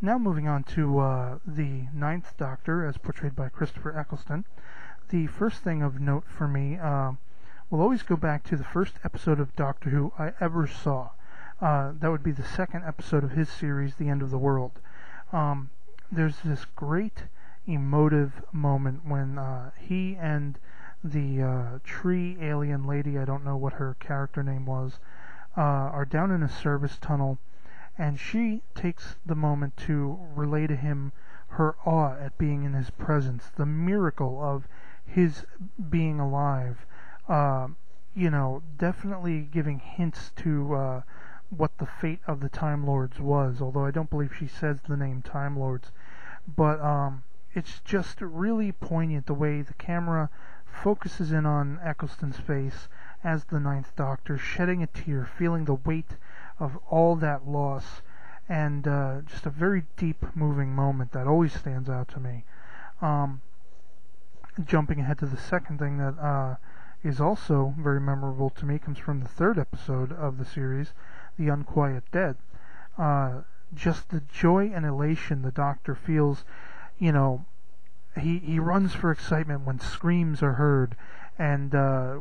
Now moving on to the Ninth Doctor, as portrayed by Christopher Eccleston. The first thing of note for me will always go back to the first episode of Doctor Who I ever saw. That would be the second episode of his series, The End of the World. There's this great emotive moment when he and the tree alien lady, I don't know what her character name was, are down in a service tunnel, and she takes the moment to relay to him her awe at being in his presence, the miracle of his being alive. Definitely giving hints to what the fate of the Time Lords was, although I don't believe she says the name Time Lords. But it's just really poignant the way the camera focuses in on Eccleston's face as the Ninth Doctor, shedding a tear, feeling the weight of all that loss, and just a very deep, moving moment that always stands out to me. Jumping ahead to the second thing that is also very memorable to me comes from the third episode of the series, The Unquiet Dead. Just the joy and elation the Doctor feels, he runs for excitement when screams are heard, and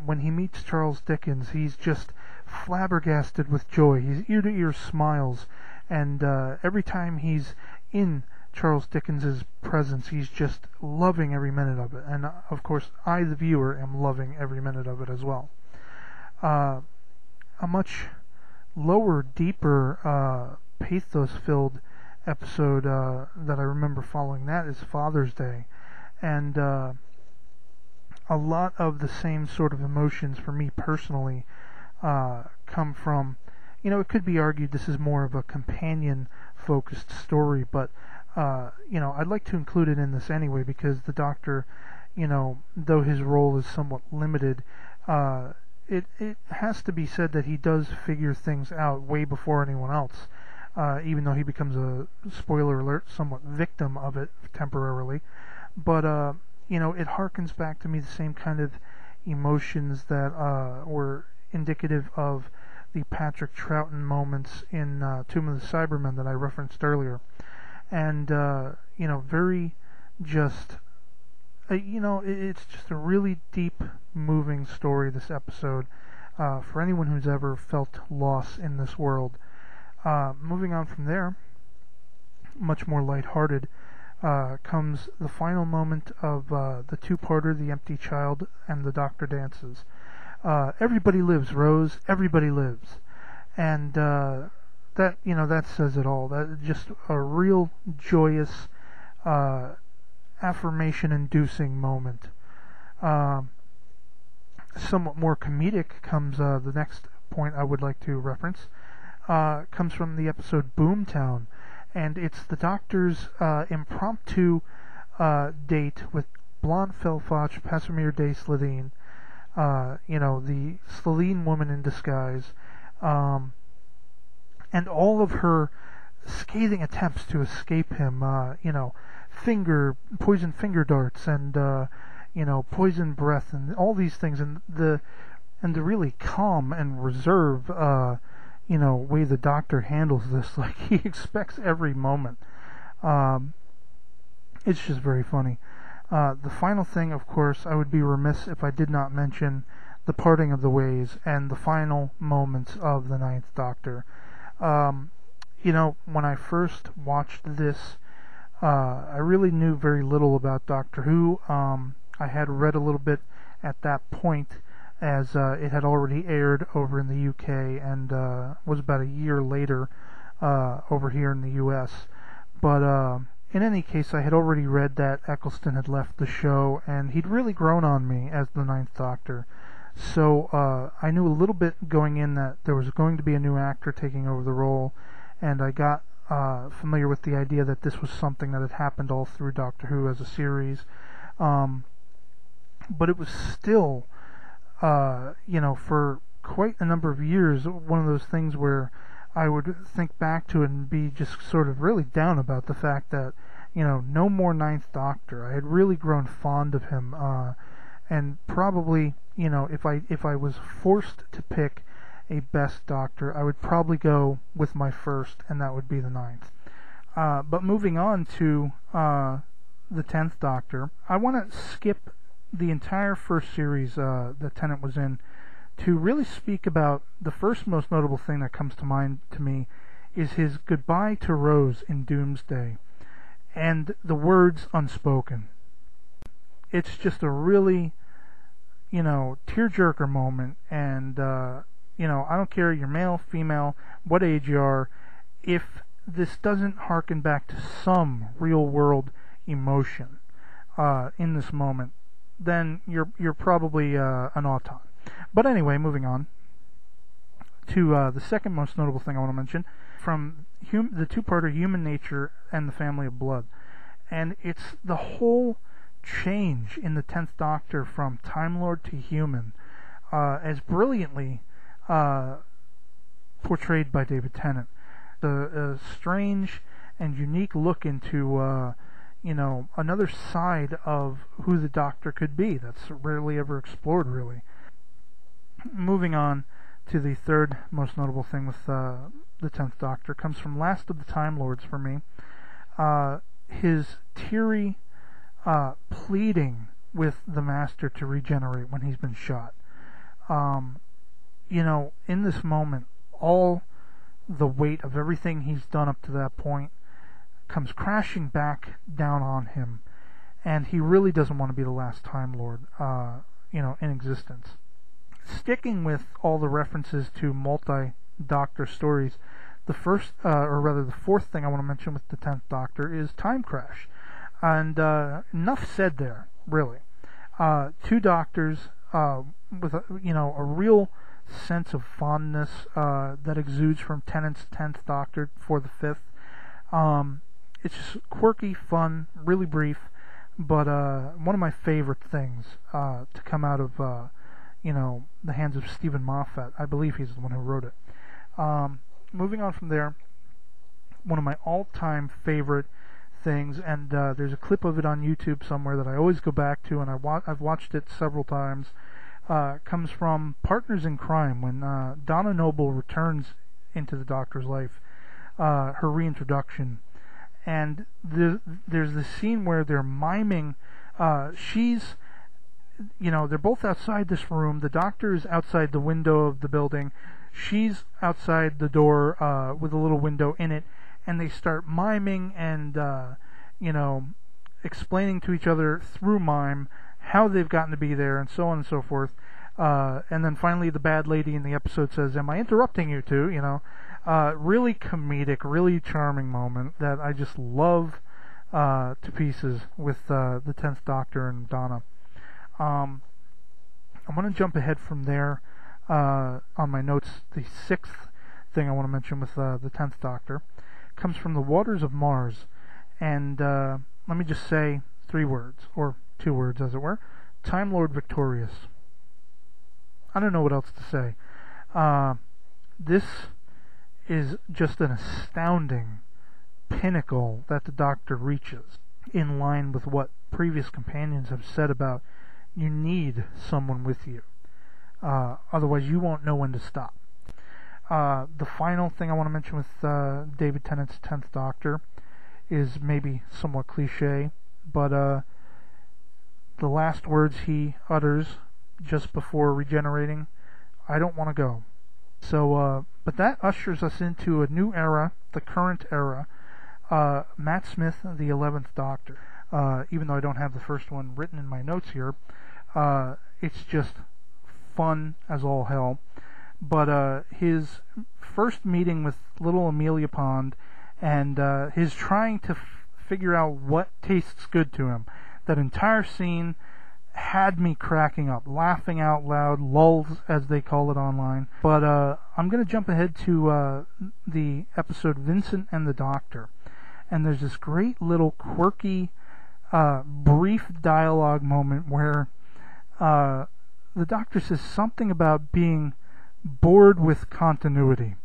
when he meets Charles Dickens, he's just flabbergasted with joy. He's ear-to-ear smiles, and every time he's in Charles Dickens's presence, he's just loving every minute of it. And of course, I, the viewer, am loving every minute of it as well. A much lower, deeper, pathos-filled episode that I remember following that is Father's Day, and a lot of the same sort of emotions for me personally come from, it could be argued this is more of a companion-focused story, but I'd like to include it in this anyway, because the Doctor, though his role is somewhat limited, it has to be said that he does figure things out way before anyone else, even though he becomes a, spoiler alert, somewhat victim of it temporarily. But, it harkens back to me the same kind of emotions that were indicative of the Patrick Troughton moments in Tomb of the Cybermen that I referenced earlier. And, very just, it's just a really deep, moving story, this episode, for anyone who's ever felt loss in this world. Moving on from there, much more lighthearted, comes the final moment of the two-parter, The Empty Child and The Doctor Dances. Everybody lives, Rose, everybody lives. And that says it all. That just a real joyous, affirmation-inducing moment. Somewhat more comedic comes the next point I would like to reference. Comes from the episode Boomtown, and it's the Doctor's impromptu date with Blanc Felfach, Pasamir Day Slitheen, the Slitheen woman in disguise, and all of her scathing attempts to escape him, poison finger darts, and poison breath, and all these things, and the really calm and reserved way the Doctor handles this, like he expects every moment. It's just very funny. The final thing, of course, I would be remiss if I did not mention the parting of the ways and the final moments of the Ninth Doctor. When I first watched this, I really knew very little about Doctor Who. I had read a little bit at that point, as it had already aired over in the UK and was about a year later over here in the US. But in any case, I had already read that Eccleston had left the show, and he'd really grown on me as the Ninth Doctor. So I knew a little bit going in that there was going to be a new actor taking over the role, and I got familiar with the idea that this was something that had happened all through Doctor Who as a series. But it was still, for quite a number of years, one of those things where I would think back to it and be just sort of really down about the fact that, no more Ninth Doctor. I had really grown fond of him, and probably, if I was forced to pick a best Doctor, I would probably go with my first, and that would be the Ninth. But moving on to the 10th Doctor, I want to skip the entire first series that Tennant was in to really speak about the first most notable thing that comes to mind to me is his goodbye to Rose in Doomsday and the words unspoken. It's just a really, tearjerker moment, and, I don't care, you're male, female, what age you are, if this doesn't harken back to some real-world emotion in this moment, then you're probably an auton. But anyway, moving on to the second most notable thing I want to mention, from the two-parter Human Nature and the Family of Blood. And it's the whole change in the 10th Doctor from Time Lord to human, as brilliantly portrayed by David Tennant. The strange and unique look into another side of who the Doctor could be that's rarely ever explored, really. Moving on to the third most notable thing with the 10th Doctor comes from Last of the Time Lords for me. His teary pleading with the Master to regenerate when he's been shot. In this moment, all the weight of everything he's done up to that point comes crashing back down on him, and he really doesn't want to be the last Time Lord, in existence. Sticking with all the references to multi-Doctor stories, the fourth thing I want to mention with the 10th Doctor is Time Crash. And enough said there, really. Two Doctors with a real sense of fondness that exudes from Tennant's 10th Doctor for the 5th. It's just quirky, fun, really brief, but one of my favorite things to come out of the hands of Stephen Moffat. I believe he's the one who wrote it. Moving on from there, one of my all-time favorite things, and there's a clip of it on YouTube somewhere that I always go back to, and I've watched it several times, comes from Partners in Crime, when Donna Noble returns into the Doctor's life, her reintroduction, and there's this scene where they're miming, they're both outside this room, the Doctor is outside the window of the building, she's outside the door with a little window in it, and they start miming and, explaining to each other through mime how they've gotten to be there, and so on and so forth. And then finally the bad lady in the episode says, "Am I interrupting you two?" Really comedic, really charming moment that I just love to pieces with the 10th Doctor and Donna. I'm going to jump ahead from there on my notes. The sixth thing I want to mention with the 10th Doctor comes from The Waters of Mars, and let me just say 3 words, or 2 words as it were: Time Lord victorious. I don't know what else to say. This is just an astounding pinnacle that the Doctor reaches, in line with what previous companions have said about you need someone with you. Otherwise you won't know when to stop. The final thing I want to mention with David Tennant's 10th Doctor is maybe somewhat cliche, but the last words he utters just before regenerating: "I don't want to go." So, but that ushers us into a new era, the current era. Matt Smith, the 11th Doctor. Even though I don't have the first one written in my notes here, it's just fun as all hell. But his first meeting with little Amelia Pond, and his trying to figure out what tastes good to him, that entire scene had me cracking up, laughing out loud, lulls as they call it online. But I'm going to jump ahead to the episode Vincent and the Doctor, and there's this great little quirky brief dialogue moment where the Doctor says something about being bored with continuity,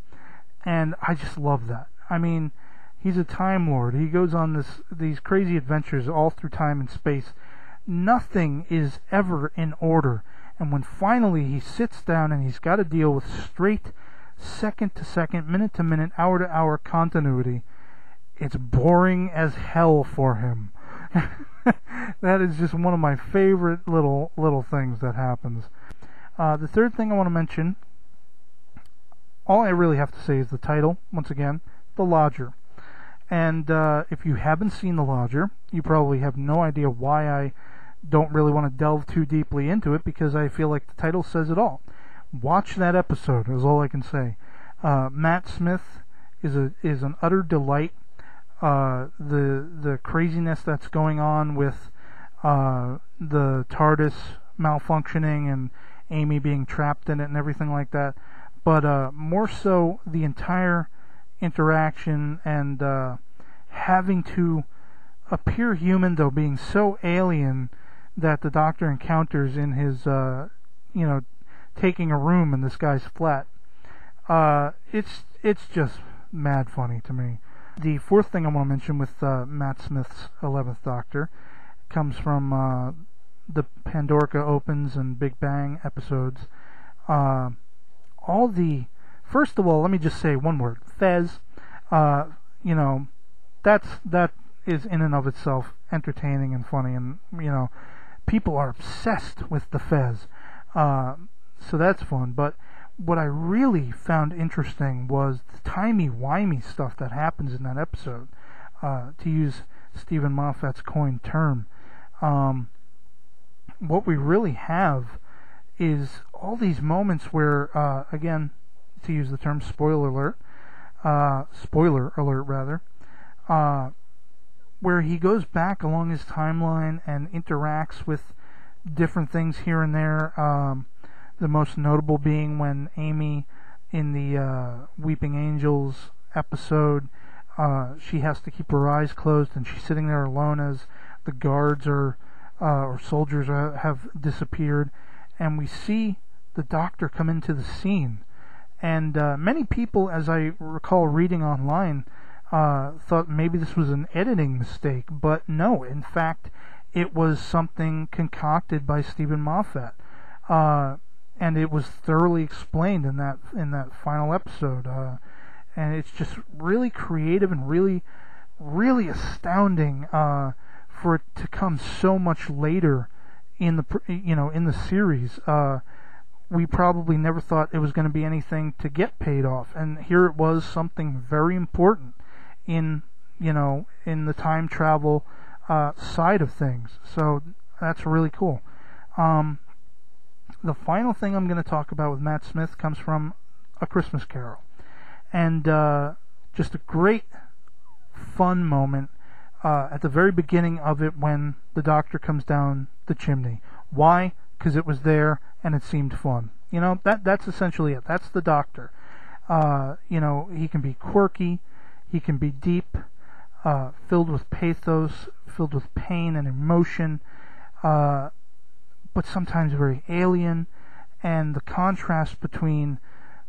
and I just love that. I mean, he's a Time Lord. He goes on these crazy adventures all through time and space. Nothing is ever in order, and when finally he sits down and he's got to deal with straight second to second, minute to minute, hour to hour continuity, it's boring as hell for him. That is just one of my favorite little things that happens. The third thing I want to mention, all I really have to say is the title, once again, The Lodger. And if you haven't seen The Lodger, you probably have no idea why I don't really want to delve too deeply into it, because I feel like the title says it all. Watch that episode, is all I can say. Matt Smith is an utter delight. The craziness that's going on with the TARDIS malfunctioning and Amy being trapped in it and everything like that, but more so the entire interaction and having to appear human, though being so alien, that the Doctor encounters in his taking a room in this guy's flat. It's just mad funny to me. The fourth thing I want to mention with Matt Smith's 11th Doctor comes from the Pandorica Opens and Big Bang episodes. First of all, let me just say one word: Fez. That is in and of itself entertaining and funny, and people are obsessed with the Fez. So that's fun. But what I really found interesting was the timey-wimey stuff that happens in that episode. To use Stephen Moffat's coined term, what we really have is all these moments where, again, to use the term spoiler alert, where he goes back along his timeline and interacts with different things here and there. The most notable being when Amy, in the Weeping Angels episode, she has to keep her eyes closed and she's sitting there alone as the guards or soldiers have disappeared, and we see the Doctor come into the scene. And many people, as I recall reading online, thought maybe this was an editing mistake, but no, in fact, it was something concocted by Stephen Moffat, and it was thoroughly explained in that final episode. And it's just really creative and really, really astounding for it to come so much later in the series. We probably never thought it was going to be anything to get paid off, and here it was, something very important in the time travel side of things. So that's really cool. The final thing I'm going to talk about with Matt Smith comes from A Christmas Carol, and just a great fun moment at the very beginning of it when the Doctor comes down the chimney. Why? Because it was there and it seemed fun. That's essentially it. That's the Doctor. He can be quirky, he can be deep, filled with pathos, filled with pain and emotion, but sometimes very alien, and the contrast between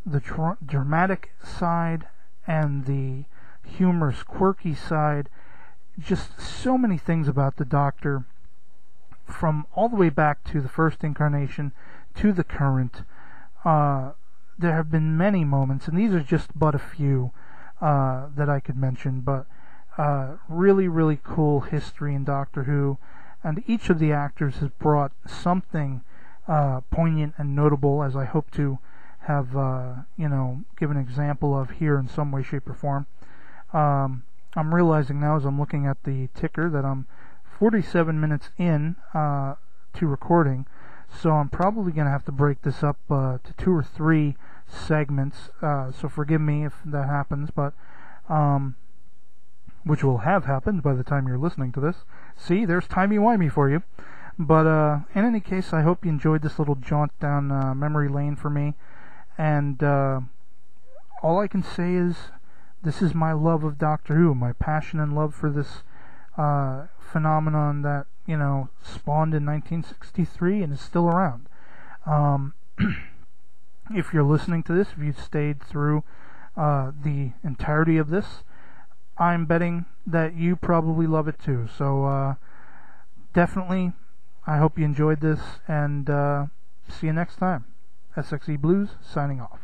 the dramatic side and the humorous, quirky side, just so many things about the Doctor, from all the way back to the first incarnation to the current. There have been many moments, and these are just but a few that I could mention, but really, really cool history in Doctor Who, and each of the actors has brought something poignant and notable, as I hope to have give an example of here in some way, shape, or form. I'm realizing now, as I'm looking at the ticker, that I'm 47 minutes in to recording, so I'm probably going to have to break this up to 2 or 3 segments, so forgive me if that happens, but which will have happened by the time you're listening to this. See, there's timey-wimey for you. But in any case, I hope you enjoyed this little jaunt down memory lane for me, and all I can say is this is my love of Doctor Who, my passion and love for this phenomenon that spawned in 1963 and is still around. If you're listening to this, if you've stayed through the entirety of this, I'm betting that you probably love it too. So definitely, I hope you enjoyed this, and see you next time. SXE Blues signing off.